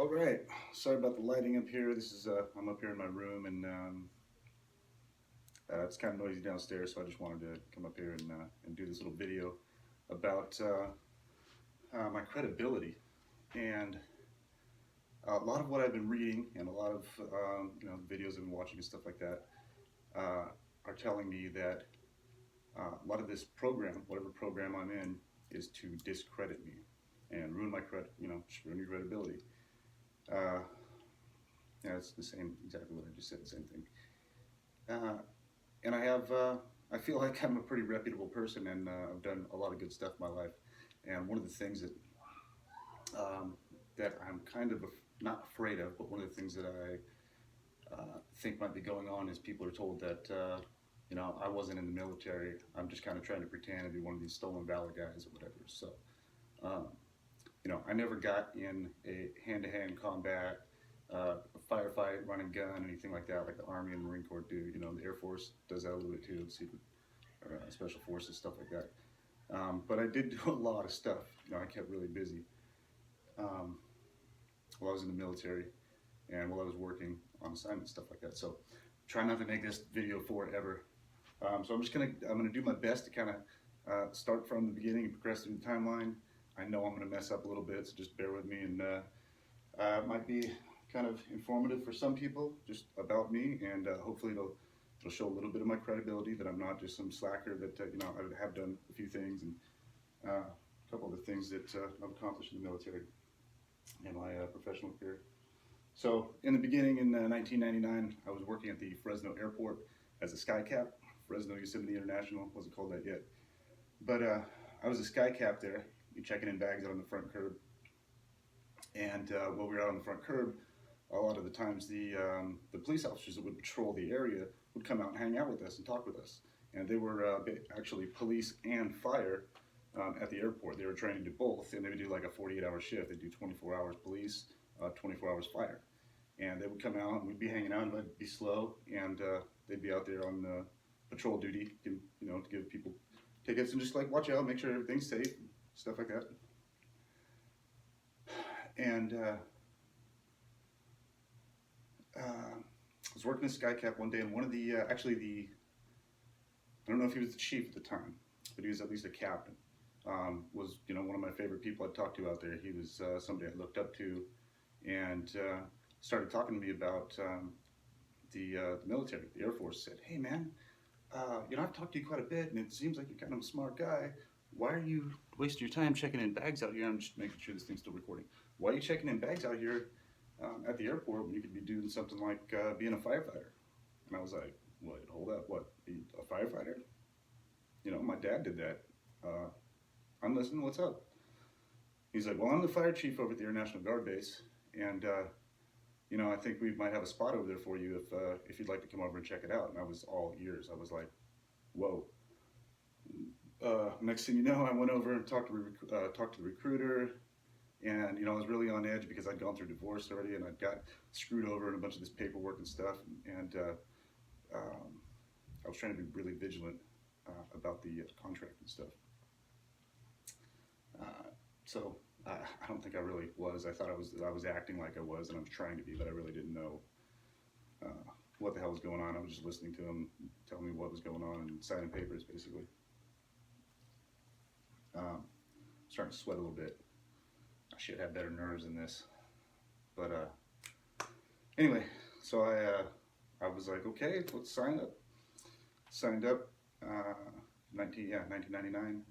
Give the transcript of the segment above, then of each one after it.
All right, sorry about the lighting up here. This is I'm up here in my room, and it's kind of noisy downstairs, so I just wanted to come up here and do this little video about my credibility. And a lot of what I've been reading and a lot of videos I've been watching and stuff like that are telling me that a lot of this program, whatever program I'm in, is to discredit me and ruin my credit. Just ruin your credibility. Yeah, it's the same, exactly what I just said, the same thing. And I feel like I'm a pretty reputable person, and I've done a lot of good stuff in my life. And one of the things that I'm kind of not afraid of, but one of the things that I think might be going on is people are told that I wasn't in the military. I'm just kind of trying to pretend to be one of these stolen valor guys or whatever. So um, I never got in a hand-to-hand combat, a firefight, run and gun, anything like that, like the Army and Marine Corps do. The Air Force does that a little bit too, the secret or special forces, stuff like that. But I did do a lot of stuff. I kept really busy while I was in the military and while I was working on assignments, stuff like that. So try not to make this video forever. So I'm gonna do my best to kind of start from the beginning and progress through the timeline. I know I'm gonna mess up a little bit, so just bear with me, and it might be kind of informative for some people, just about me, and hopefully it'll show a little bit of my credibility, that I'm not just some slacker, that I have done a few things, and a couple of the things that I've accomplished in the military in my professional career. So in the beginning, in 1999, I was working at the Fresno airport as a sky cap. Fresno Yosemite International, wasn't called that yet. But I was a sky cap there. You're checking in bags out on the front curb. And while we were out on the front curb, a lot of the times the police officers that would patrol the area would come out and hang out with us and talk with us. And they were actually police and fire at the airport. They were trained to do both, and they would do like a 48-hour shift. They'd do 24 hours police, 24 hours fire. And they would come out, and we'd be hanging out, and I'd be slow, and they'd be out there on patrol duty, to give people tickets and just like watch out, make sure everything's safe, stuff like that. And I was working as skycap one day, and one of the I don't know if he was the chief at the time, but he was at least a captain. Was one of my favorite people I'd talked to out there. He was somebody I looked up to, and started talking to me about the military, the Air Force. Said, "Hey man, I've talked to you quite a bit, and it seems like you're kind of a smart guy. Why are you wasting your time checking in bags out here?" I'm just making sure this thing's still recording. "Why are you checking in bags out here at the airport when you could be doing something like being a firefighter?" And I was like, "What? Hold up, what? Be a firefighter? My dad did that. I'm listening, what's up?" He's like, "Well, I'm the fire chief over at the Air National Guard base, and I think we might have a spot over there for you if you'd like to come over and check it out." And I was all ears. I was like, whoa. Next thing you know, I went over and talked to the recruiter, and I was really on edge because I'd gone through divorce already, and I'd got screwed over in a bunch of this paperwork and stuff, and I was trying to be really vigilant about the contract and stuff. So I don't think I really was. I thought I was acting like I was, and I was trying to be, but I really didn't know what the hell was going on. I was just listening to him tell me what was going on and signing papers, basically. Starting to sweat a little bit. I should have better nerves than this. But anyway, so I was like, okay, let's sign up. Signed up, 1999.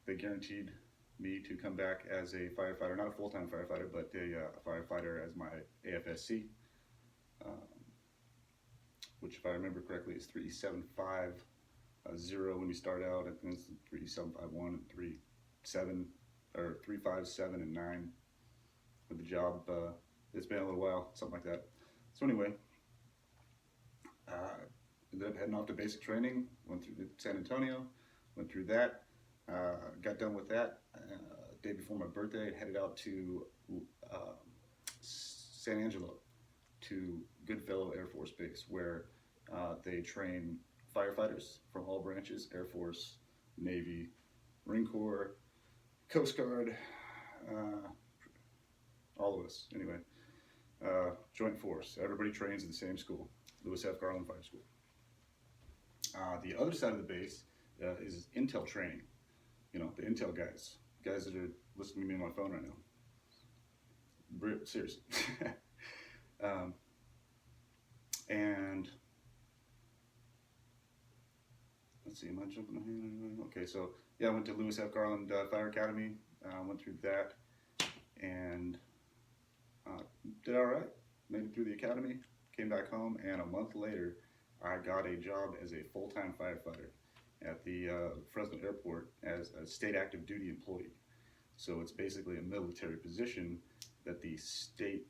They guaranteed me to come back as a firefighter, not a full-time firefighter, but a firefighter as my AFSC, which, if I remember correctly, is 3750 when you start out. I think it's 3751 and 357 and 9 with the job. It's been a little while, something like that. So anyway, ended up heading off to basic training, went through San Antonio, went through that, got done with that. Day before my birthday, headed out to San Angelo, to Goodfellow Air Force Base, where they train firefighters from all branches: Air Force, Navy, Marine Corps, Coast Guard, all of us, anyway. Joint force. Everybody trains at the same school, Lewis F. Garland Fire School. The other side of the base is Intel training. You know, the Intel guys that are listening to me on my phone right now. Seriously. And let's see, am I jumping ahead? Okay, so yeah, I went to Lewis F. Garland Fire Academy. Went through that and did all right. Made it through the academy, came back home, and a month later, I got a job as a full-time firefighter at the Fresno Airport as a state active duty employee. So it's basically a military position that the state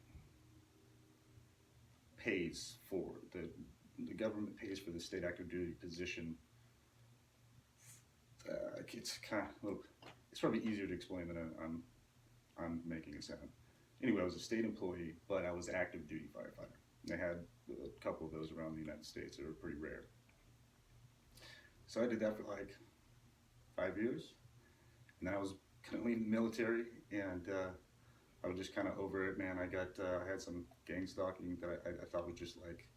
pays for. The government pays for the state active duty position. It's kind of a little, it's probably easier to explain than I'm making it sound. Anyway, I was a state employee, but I was active duty firefighter. They had a couple of those around the United States. They were pretty rare. So I did that for like 5 years, and then I was kind of leaving the military, and I was just kind of over it, man. I had some gang stalking that I thought was just like,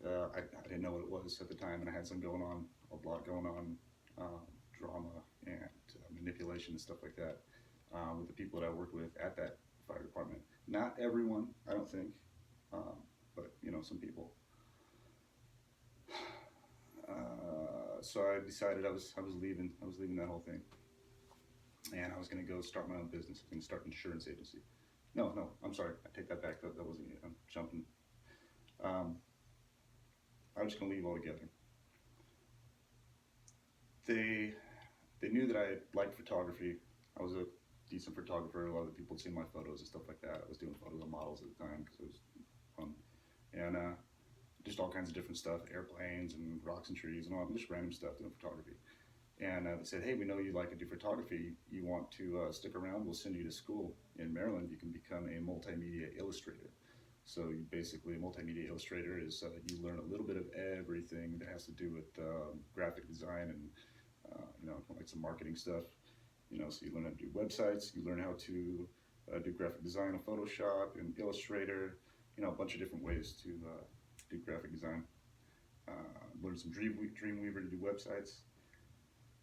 I didn't know what it was at the time, and I had some going on, a lot going on, drama and manipulation and stuff like that with the people that I worked with at that fire department. Not everyone, I don't think, but you know, some people. So I decided I was leaving that whole thing, and I was going to go start my own business. I was going to start an insurance agency. No, I'm sorry, I take that back. That wasn't it. I'm jumping. I was just going to leave altogether. They knew that I liked photography. I was a decent photographer. A lot of the people had seen my photos and stuff like that. I was doing photos of models at the time because it was fun. And just all kinds of different stuff, airplanes and rocks and trees and all just random stuff doing photography. And they said, hey, we know you like to do photography. You want to stick around? We'll send you to school in Maryland. You can become a multimedia illustrator. So you basically, a multimedia illustrator is you learn a little bit of everything that has to do with graphic design and you know, like some marketing stuff. You know, so you learn how to do websites. You learn how to do graphic design on Photoshop and Illustrator. You know, a bunch of different ways to do graphic design. Learn some Dreamweaver to do websites.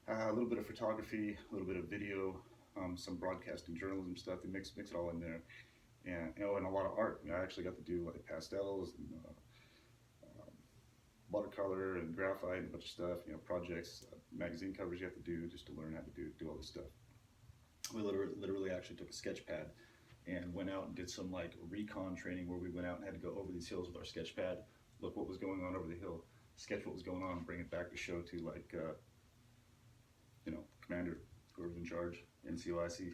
A little bit of photography, a little bit of video, some broadcasting journalism stuff. They mix it all in there, and you know, and a lot of art. You know, I actually got to do like pastels and watercolor and graphite and a bunch of stuff. You know, projects, magazine covers you have to do just to learn how to do all this stuff. We literally actually took a sketch pad and went out and did some like recon training where we went out and had to go over these hills with our sketch pad, look what was going on over the hill, sketch what was going on, and bring it back to show to like you know, commander, whoever's in charge, NCOIC.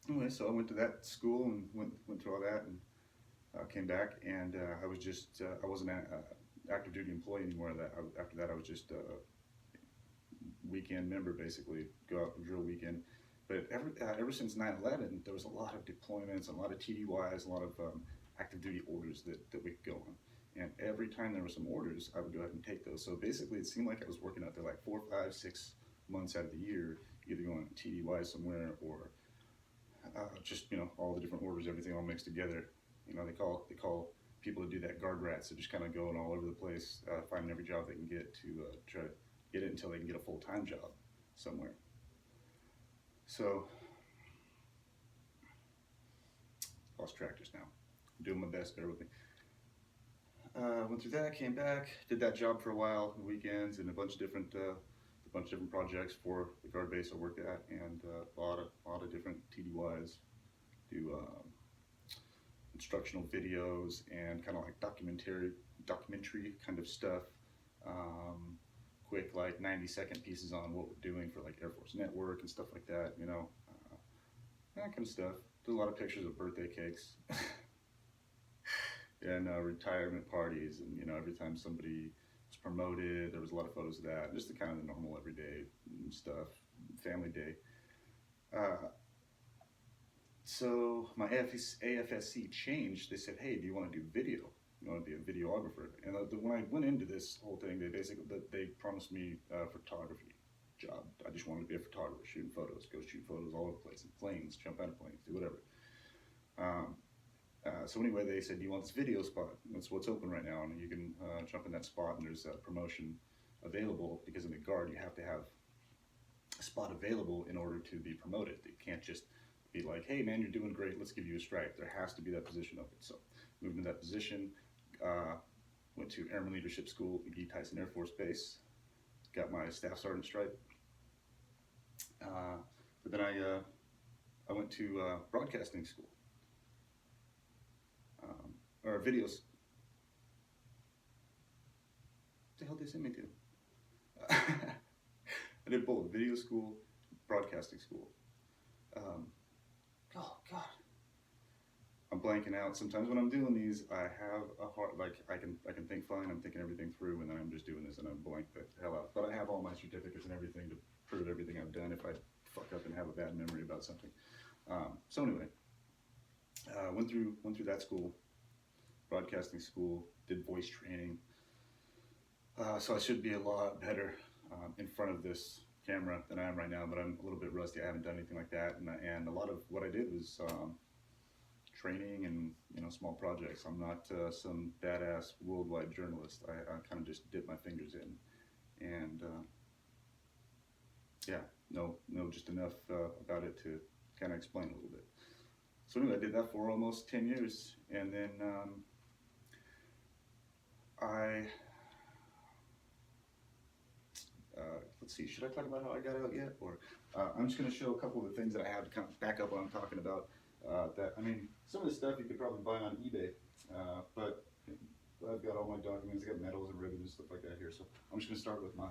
Anyway, so I went to that school and went through all that and came back, and I was just I wasn't an active duty employee anymore. After that, I was just a weekend member, basically, go out and drill weekend. But ever since 9/11, there was a lot of deployments, a lot of TDYs, a lot of active duty orders that we could go on. And every time there were some orders, I would go ahead and take those. So basically, it seemed like I was working out there like 4, 5, 6 months out of the year, either going on TDY somewhere or just, you know, all the different orders, everything all mixed together. You know, they call people who do that guard rats. They're just kind of going all over the place, finding every job they can get to try to get it until they can get a full-time job somewhere. So, lost track just now. I'm doing my best, bear with me. Went through that, came back, did that job for a while, weekends, and a bunch of different projects for the guard base I worked at, and a lot of different TDYs, do instructional videos and kind of like documentary kind of stuff. Quick like 90-second pieces on what we're doing for like Air Force Network and stuff like that, you know, that kind of stuff. Did a lot of pictures of birthday cakes. And retirement parties, and you know, every time somebody was promoted, there was a lot of photos of that. Just the kind of the normal everyday stuff, family day. So my AFSC changed. They said, "Hey, do you want to do video? You want to be a videographer?" And when I went into this whole thing, they promised me a photography job. I just wanted to be a photographer, shooting photos, go shoot photos all over the place, planes, jump out of planes, do whatever. So anyway, they said, do you want this video spot? That's what's open right now, and you can jump in that spot, and there's a promotion available, because in the Guard you have to have a spot available in order to be promoted. It can't just be like, hey man, you're doing great, let's give you a stripe. There has to be that position open. So moved into that position, went to Airman Leadership School at McGee Tyson Air Force Base, got my Staff Sergeant stripe. But then I went to broadcasting school, or videos. What the hell did they send me to? I did both, video school, broadcasting school. Oh God, I'm blanking out. Sometimes when I'm doing these, I have a heart, like I can think fine, I'm thinking everything through, and then I'm just doing this and I'm blank the hell out. But I have all my certificates and everything to prove everything I've done if I fuck up and have a bad memory about something. So anyway, went through that school, broadcasting school, did voice training. So I should be a lot better in front of this camera than I am right now, but I'm a little bit rusty. I haven't done anything like that, and a lot of what I did was training and small projects. I'm not some badass worldwide journalist. I kind of just dip my fingers in, and yeah, know just enough about it to kind of explain a little bit. So anyway, I did that for almost 10 years, and then let's see, should I talk about how I got out yet? Or I'm just going to show a couple of the things that I have to kind of back up what I'm talking about. That, I mean, some of the stuff you could probably buy on eBay, but I've got all my documents. I got medals and ribbons and stuff like that here. So I'm just going to start with my,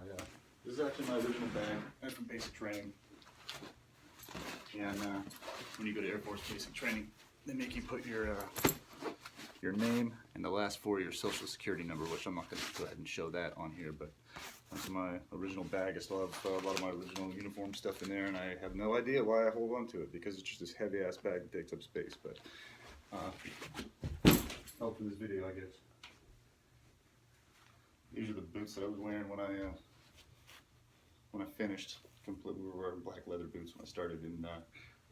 this is actually my original bag from basic training. And when you go to Air Force basic training, they make you put your name and the last 4 of your social security number, which I'm not going to go ahead and show that on here, but that's my original bag. I still have a lot of my original uniform stuff in there, and I have no idea why I hold on to it, because it's just this heavy ass bag that takes up space, but help for this video, I guess. These are the boots that I was wearing when I finished. Completely, we were wearing black leather boots when I started in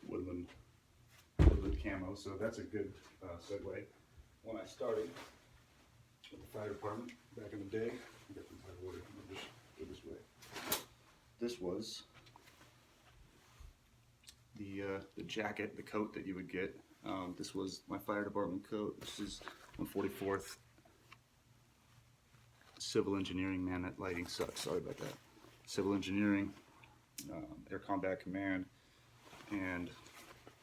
woodland camo, so that's a good segue. When I started with the fire department back in the day, I got these out of order. I'll just go this way. This was the jacket, the coat that you would get. This was my fire department coat. This is 144th Civil Engineering. Man, that lighting sucks. Sorry about that. Civil Engineering, Air Combat Command, and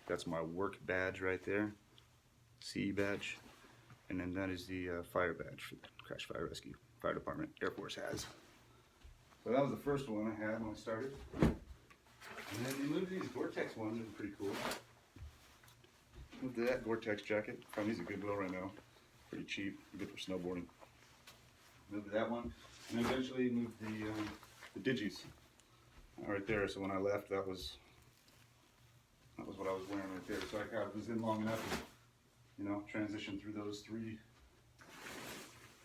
that's my work badge right there, CE badge, and then that is the fire badge for the Crash Fire Rescue Fire Department Air Force has. So that was the first one I had when I started. And then they moved to these Gore-Tex ones, they're pretty cool. Moved to that Gore-Tex jacket. Found these at Goodwill right now. Pretty cheap, good for snowboarding. Moved to that one, and eventually moved the Digis right there. So when I left, that was what I was wearing right there. So I kind of was in long enough to, transition through those 3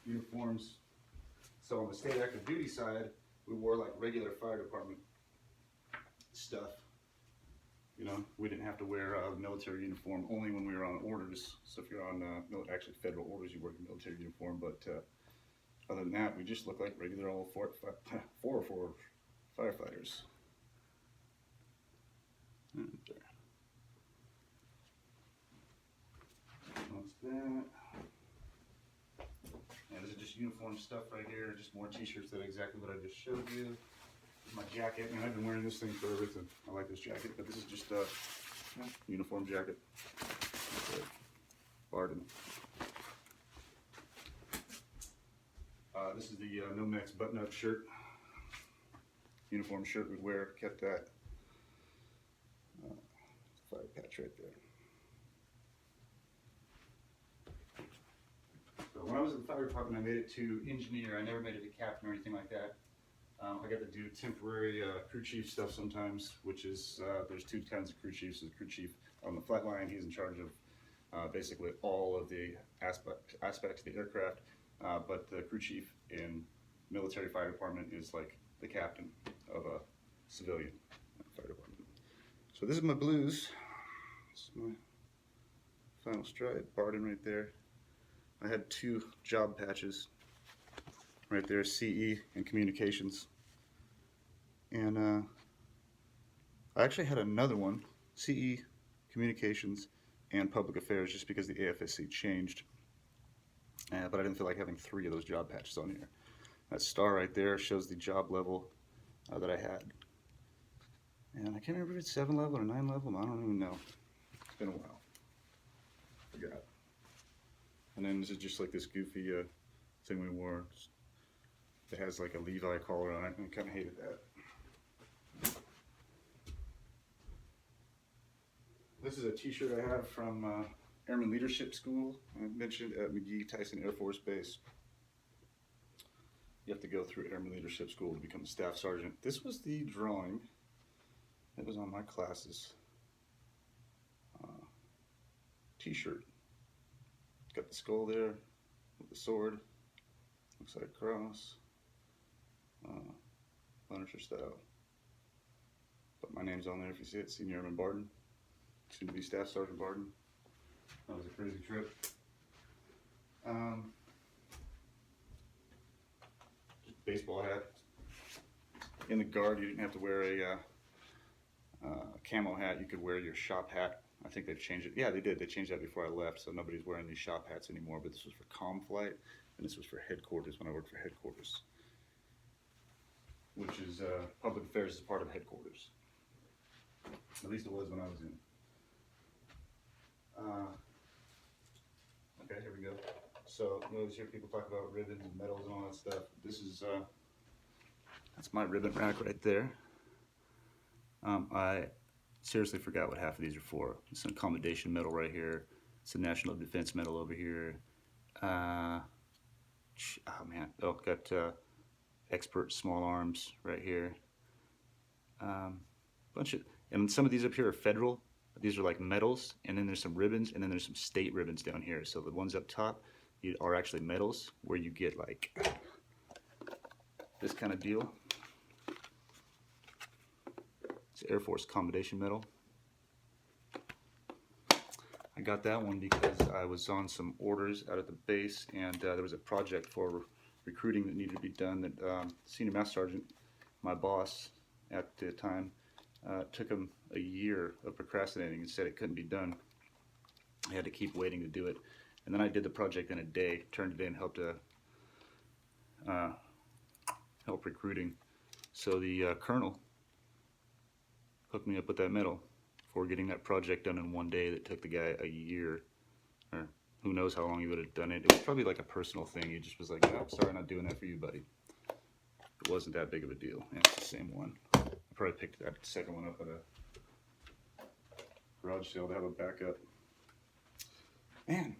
uniforms. So on the state active duty side, we wore like regular fire department stuff. We didn't have to wear a military uniform only when we were on orders. So if you're on actually federal orders, you wear your military uniform. But other than that, we just look like regular old 404 firefighters. Right there. What's that? Yeah, this is just uniform stuff right here. Just more t-shirts that are exactly what I just showed you. My jacket, and I've been wearing this thing for everything. I like this jacket, but this is just a uniform jacket. Barden. This is the Nomex button-up shirt. Uniform shirt we'd wear. Kept that fire patch right there. So when I was in the fire department, I made it to engineer. I never made it to captain or anything like that. I got to do temporary crew chief stuff sometimes, which is, there's 2 kinds of crew chiefs. There's crew chief on the flight line. He's in charge of basically all of the aspects of the aircraft. But the crew chief in military fire department is like the captain of a civilian fire department. So So this is my blues. This is my final stripe, Barden right there. I had 2 job patches right there, CE and communications. And I actually had another one, CE, communications, and public affairs, just because the AFSC changed. But I didn't feel like having 3 of those job patches on here. That star right there shows the job level that I had. And I can't remember if it's 7 level or 9 level, I don't even know. It's been a while. Forgot. And then this is just like this goofy thing we wore. It has like a Levi collar on it, and I kind of hated that. This is a t-shirt I have from Airman Leadership School. I mentioned at McGee-Tyson Air Force Base. You have to go through Airman Leadership School to become a staff sergeant. This was the drawing that was on my class's t-shirt. It's got the skull there with the sword. Looks like a cross. Punisher style. But my name's on there if you see it. Senior Airman Barden. Soon to be Staff Sergeant Barden. That was a crazy trip. Baseball hat. In the Guard, you didn't have to wear a camo hat. You could wear your shop hat. I think they've changed it. Yeah, they did. They changed that before I left, so nobody's wearing these shop hats anymore. But this was for comm flight, and this was for headquarters when I worked for headquarters, which is public affairs is part of headquarters. At least it was when I was in. Okay, here we go. So you always hear people talk about ribbons and medals and all that stuff. This is that's my ribbon rack right there. I seriously forgot what half of these are for. It's an accommodation medal right here. It's a National Defense Medal over here. Oh man, oh, got expert small arms right here. Bunch of, and some of these up here are federal. These are like medals, and then there's some ribbons, and then there's some state ribbons down here. So the ones up top are actually medals, where you get like this kind of deal. It's Air Force Accommodation Medal. I got that one because I was on some orders out at the base, and there was a project for recruiting that needed to be done that Senior Master Sergeant, my boss at the time, took him a year of procrastinating and said it couldn't be done. I had to keep waiting to do it. And then I did the project in a day, turned it in, helped recruiting. So the colonel hooked me up with that medal for getting that project done in one day that took the guy a year, or who knows how long he would have done it. It was probably like a personal thing. He just was like, oh, sorry, I'm not doing that for you, buddy. It wasn't that big of a deal. And it's the same one. I probably picked that second one up at a garage sale to have a backup. Man,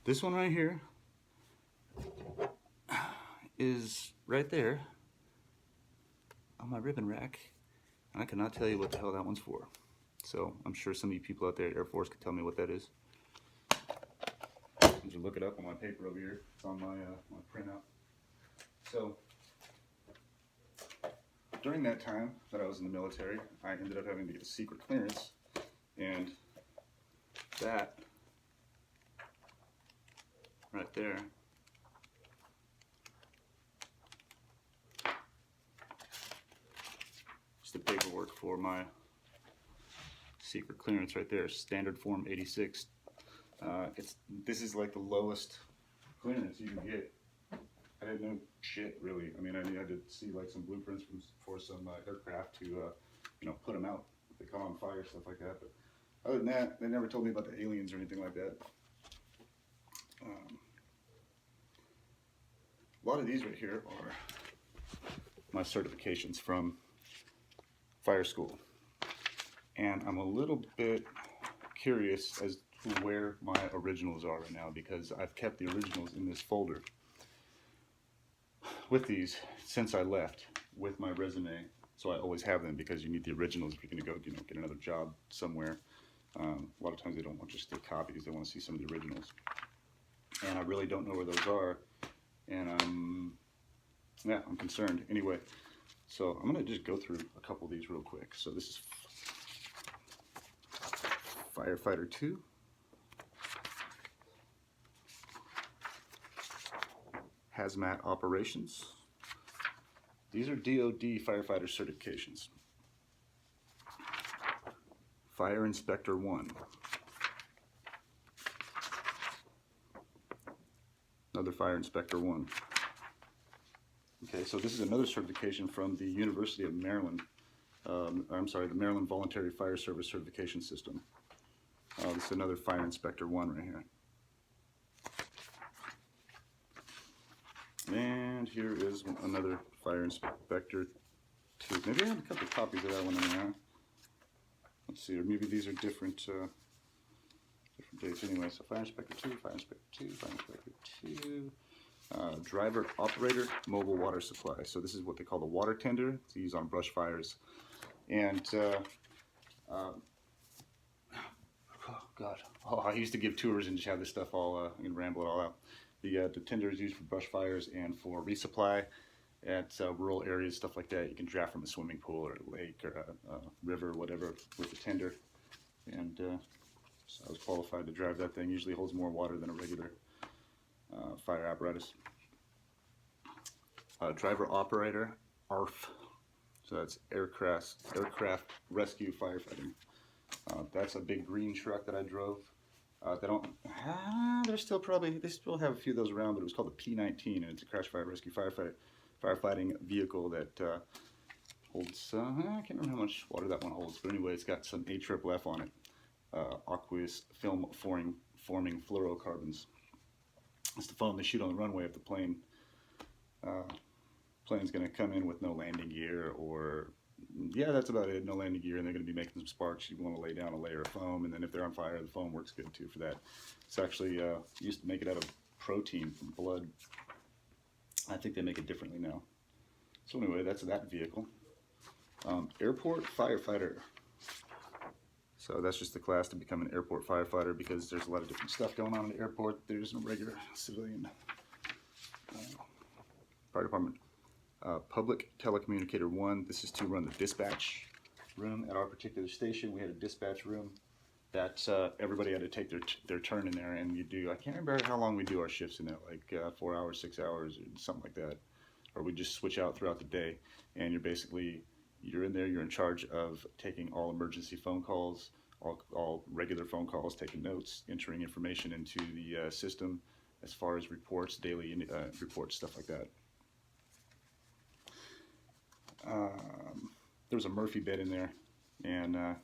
this one right here is right there on my ribbon rack, and I cannot tell you what the hell that one's for. So I'm sure some of you people out there at Air Force could tell me what that is. You can look it up on my paper over here. It's on my printout. So during that time that I was in the military, I ended up having to get a secret clearance, and that right there is the paperwork for my secret clearance right there, standard form 86. This is like the lowest clearance you can get. I didn't know shit really. I mean, I had to see like some blueprints for some aircraft to, you know, put them out if they caught on fire, stuff like that. But other than that, they never told me about the aliens or anything like that. A lot of these right here are my certifications from fire school, and I'm a little bit curious as to where my originals are right now, because I've kept the originals in this folder with these since I left with my resume. So I always have them because you need the originals if you're going to go, you know, get another job somewhere. A lot of times they don't want just the copies; they want to see some of the originals. And I really don't know where those are, and I'm concerned. Anyway, so I'm going to just go through a couple of these real quick. So this is Firefighter 2. Hazmat Operations. These are DoD firefighter certifications. Fire Inspector 1. Another Fire Inspector 1. Okay, so this is another certification from the University of Maryland. I'm sorry, the Maryland Voluntary Fire Service Certification System. This is another Fire Inspector 1 right here. And here is another Fire Inspector 2. Maybe I have a couple of copies of that one in there. Let's see, or maybe these are different dates anyway. So Fire Inspector 2, Fire Inspector 2, Fire Inspector 2. Driver Operator Mobile Water Supply. So this is what they call the water tender. It's used on brush fires. And, oh God, I used to give tours and just have this stuff all, and ramble it all out. The tender is used for brush fires and for resupply at rural areas, stuff like that. You can draft from a swimming pool or a lake or a river or whatever with the tender. And so I was qualified to drive that thing. Usually holds more water than a regular fire apparatus. Driver Operator, ARF. So that's Aircraft Rescue Firefighting. That's a big green truck that I drove. They still have a few of those around, but it was called the P-19, and it's a crash fire rescue firefighting vehicle that holds, I can't remember how much water that one holds, but anyway, it's got some AFFF on it, aqueous film forming fluorocarbons. It's the foam they shoot on the runway if the plane's going to come in with no landing gear, or yeah, that's about it, no landing gear, and they're going to be making some sparks. You want to lay down a layer of foam, and then if they're on fire, the foam works good too for that. It's actually used to make it out of protein from blood. I think they make it differently now. So anyway, that's that vehicle. Airport Firefighter. So that's just the class to become an airport firefighter, because there's a lot of different stuff going on in the airport. There's no regular civilian fire department. Public Telecommunicator 1. This is to run the dispatch room at our particular station. We had a dispatch room that everybody had to take their turn in there, and you do, I can't remember how long we do our shifts in there, like 4 hours, 6 hours, or something like that. Or we just switch out throughout the day, and you're in there, you're in charge of taking all emergency phone calls, all regular phone calls, taking notes, entering information into the system as far as reports, daily reports, stuff like that. There was a Murphy bed in there, and a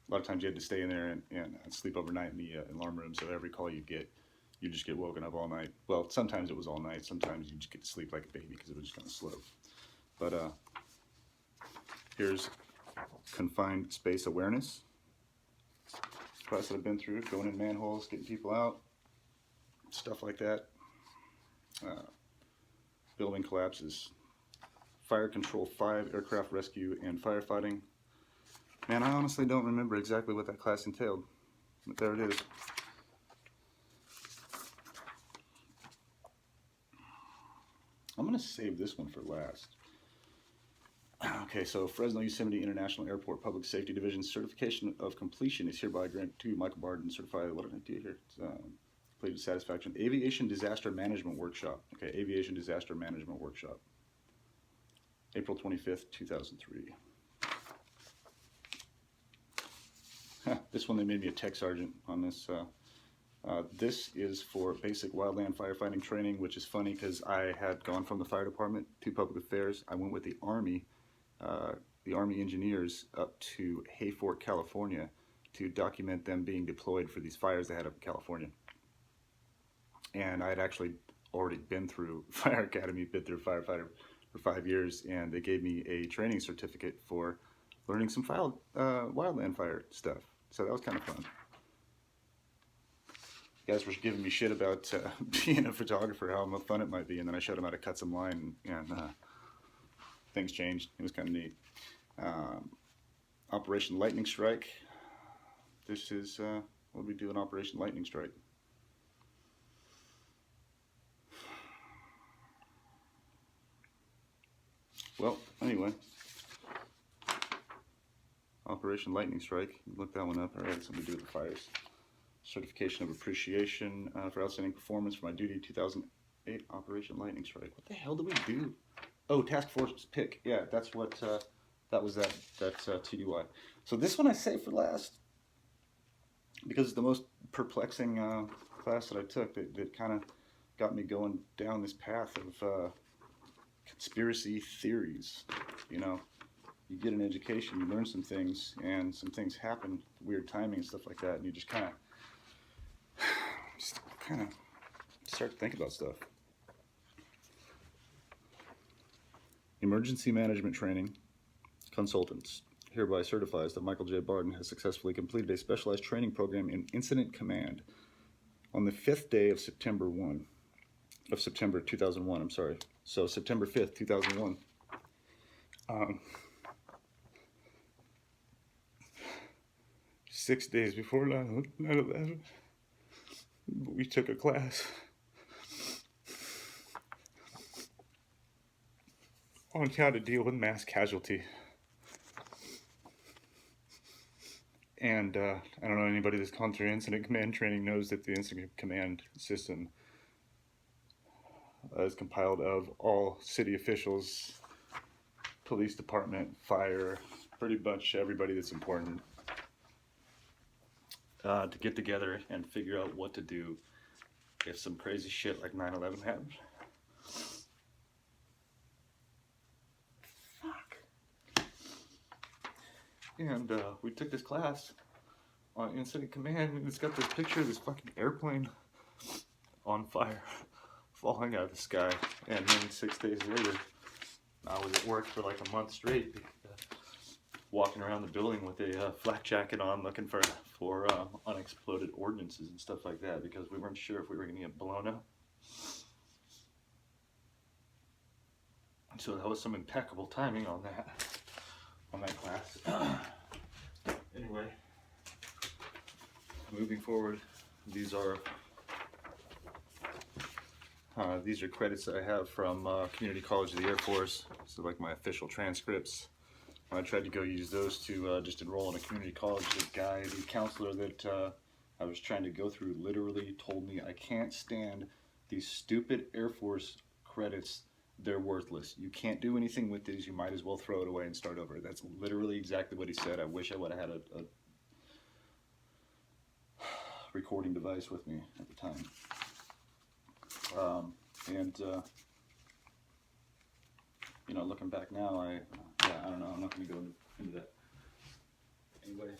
lot of times you had to stay in there and sleep overnight in the alarm room, so every call you just get woken up all night. Well, sometimes it was all night, sometimes you just get to sleep like a baby because it was just kind of slow. But here's Confined Space Awareness. Class that I've been through, going in manholes, getting people out, stuff like that. Building collapses. Fire Control 5, Aircraft Rescue and Firefighting. Man, I honestly don't remember exactly what that class entailed, but there it is. I'm going to save this one for last. Okay, so Fresno Yosemite International Airport Public Safety Division certification of completion is hereby granted to Michael Barden, certified. What did I do here? Completed satisfaction. Aviation Disaster Management Workshop. Okay, Aviation Disaster Management Workshop. April 25th, 2003. This one, they made me a tech sergeant on this. This is for basic wildland firefighting training, which is funny because I had gone from the fire department to public affairs. I went with the Army engineers up to Hayfork, California to document them being deployed for these fires they had up in California. And I had actually already been through Fire Academy, been through firefighter for 5 years, and they gave me a training certificate for learning some wildland fire stuff. So that was kind of fun. Guys were giving me shit about being a photographer, how much fun it might be, and then I showed them how to cut some line, and things changed. It was kind of neat. Operation Lightning Strike. This is what we do in Operation Lightning Strike. Well, anyway, I'll Operation Lightning Strike. Look that one up. All right, so I'm gonna do the fires. Certification of appreciation for outstanding performance for my duty 2008 Operation Lightning Strike. What the hell do we do? Oh, task force pick. Yeah, that's what that was. That TUI. So this one I saved for last because it's the most perplexing class that I took. That kind of got me going down this path of conspiracy theories. You know, you get an education, you learn some things, and some things happen, weird timing and stuff like that, and you just kind of start to think about stuff. Emergency Management Training Consultants hereby certifies that Michael J. Barden has successfully completed a specialized training program in Incident Command on the 5th day of September 2001, I'm sorry. So September 5th, 2001. 6 days before 9/11, we took a class on how to deal with mass casualty. And I don't know, anybody that's gone through incident command training knows that the incident command system is compiled of all city officials, police department, fire, pretty much everybody that's important, to get together and figure out what to do if some crazy shit like 9/11 happened. And we took this class on incident command, and it's got this picture of this fucking airplane on fire falling out of the sky. And then 6 days later, I was at work for like a month straight, walking around the building with a flak jacket on, looking for unexploded ordnances and stuff like that, because we weren't sure if we were going to get blown up. So that was some impeccable timing on that class. Anyway, moving forward, these are credits that I have from Community College of the Air Force. So like my official transcripts. I tried to go use those to just enroll in a community college. The counselor that I was trying to go through literally told me, I can't stand these stupid Air Force credits. They're worthless. You can't do anything with these. You might as well throw it away and start over. That's literally exactly what he said. I wish I would have had a recording device with me at the time. You know, looking back now, I don't know. I'm not going to go into that. Anyway.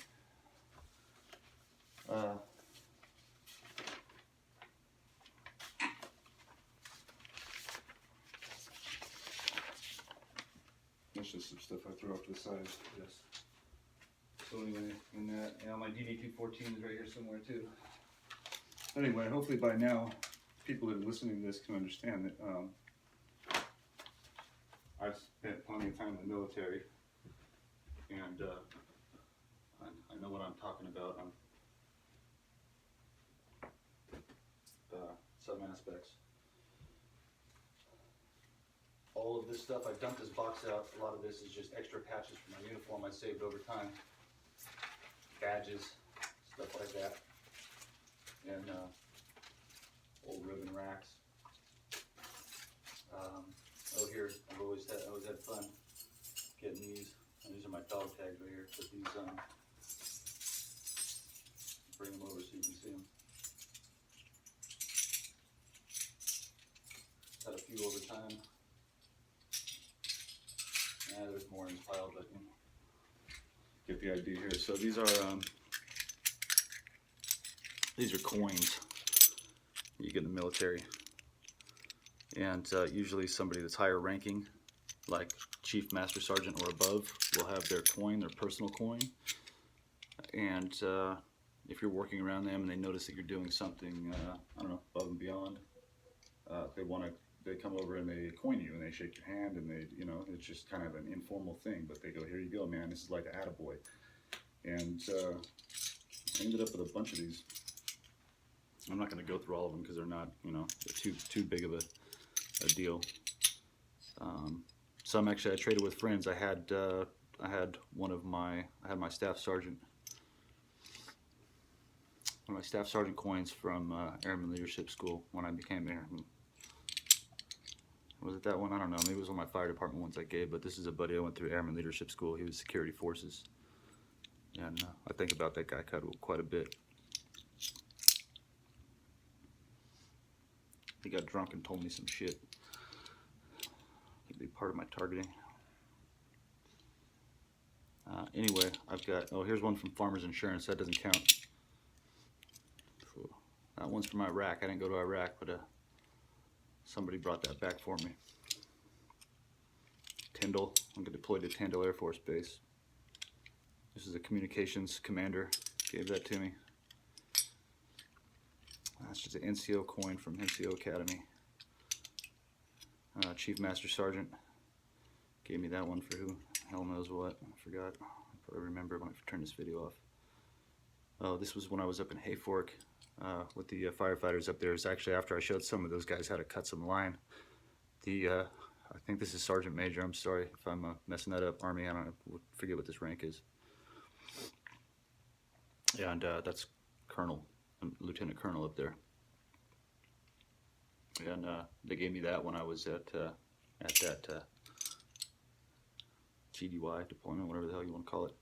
That's just some stuff I throw off to the side. Yes. So anyway, in that, my DD-214 is right here somewhere too. Anyway, hopefully by now, people that are listening to this can understand that I've spent plenty of time in the military, and I know what I'm talking about on some aspects. All of this stuff, I dumped this box out. A lot of this is just extra patches from my uniform I saved over time. Badges, stuff like that. And old ribbon racks. Here, I've always had fun getting these. And these are my dog tags right here. Put these bring them over so you can see them. Had a few over time. There's more in the pile, but you know, get the idea here. So these are coins you get in the military, and usually somebody that's higher ranking, like Chief Master Sergeant or above, will have their coin, their personal coin. And if you're working around them and they notice that you're doing something, I don't know, above and beyond, they come over and they coin you and they shake your hand and they, you know, it's just kind of an informal thing, but they go, here you go, man, this is like an attaboy. And I ended up with a bunch of these. I'm not going to go through all of them because they're not, you know, they're too big of a deal. Some actually I traded with friends. I had I had my staff sergeant, one of my staff sergeant coins from Airman Leadership School when I became airman. Was it that one? I don't know. Maybe it was one of my fire department ones I gave, but this is a buddy I went through Airman Leadership School. He was security forces. And I think about that guy quite a bit. He got drunk and told me some shit. He'd be part of my targeting. Anyway, I've got, oh, here's one from Farmers Insurance. That doesn't count. That one's from Iraq. I didn't go to Iraq, but somebody brought that back for me. Tyndall. I'm deployed to Tyndall Air Force Base. This is a communications commander. Gave that to me. That's just an NCO coin from NCO Academy. Chief Master Sergeant gave me that one for who hell knows what. I forgot. I'll probably remember when I turn this video off. Oh, this was when I was up in Hayfork with the firefighters up there. It's actually after I showed some of those guys how to cut some line. I think this is Sergeant Major. I'm sorry if I'm messing that up. Army, I don't know, forget what this rank is. Yeah, and that's Colonel, Lieutenant Colonel up there. And they gave me that when I was at that GDY deployment, whatever the hell you want to call it.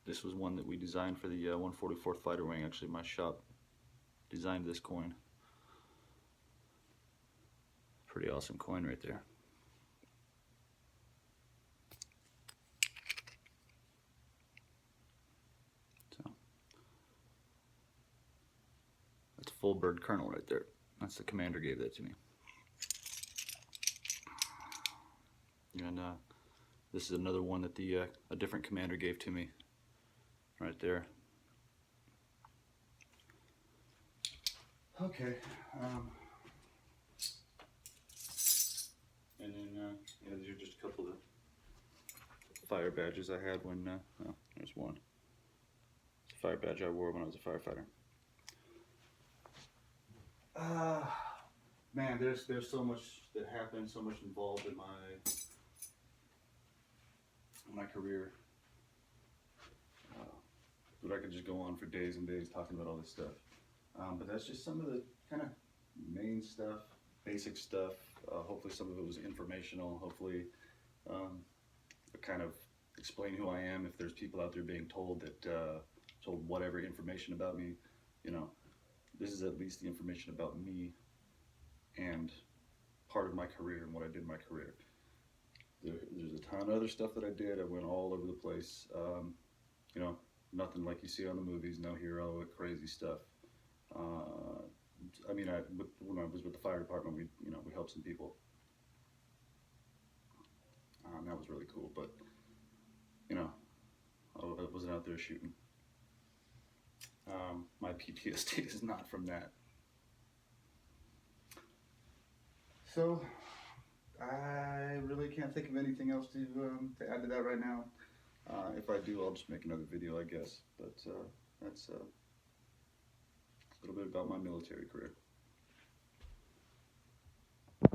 This was one that we designed for the 144th Fighter Wing. Actually, my shop designed this coin. Pretty awesome coin right there. So that's full bird Colonel right there. That's the commander gave that to me. And this is another one that a different commander gave to me. Right there. Okay. And then yeah, these are just a couple of fire badges I had when. Oh, there's one. It's a fire badge I wore when I was a firefighter. Man, there's so much that happened, so much involved in my career. But I could just go on for days and days talking about all this stuff. But that's just some of the kind of main stuff, basic stuff. Hopefully some of it was informational. Hopefully kind of explain who I am if there's people out there being told whatever information about me. You know, this is at least the information about me and part of my career and what I did in my career. There's a ton of other stuff that I did. I went all over the place. You know, nothing like you see on the movies, no heroic, crazy stuff. I mean, when I was with the fire department, we helped some people. That was really cool, but, you know, I wasn't out there shooting. My PTSD is not from that. So, I really can't think of anything else to add to that right now. If I do, I'll just make another video, I guess. But that's a little bit about my military career.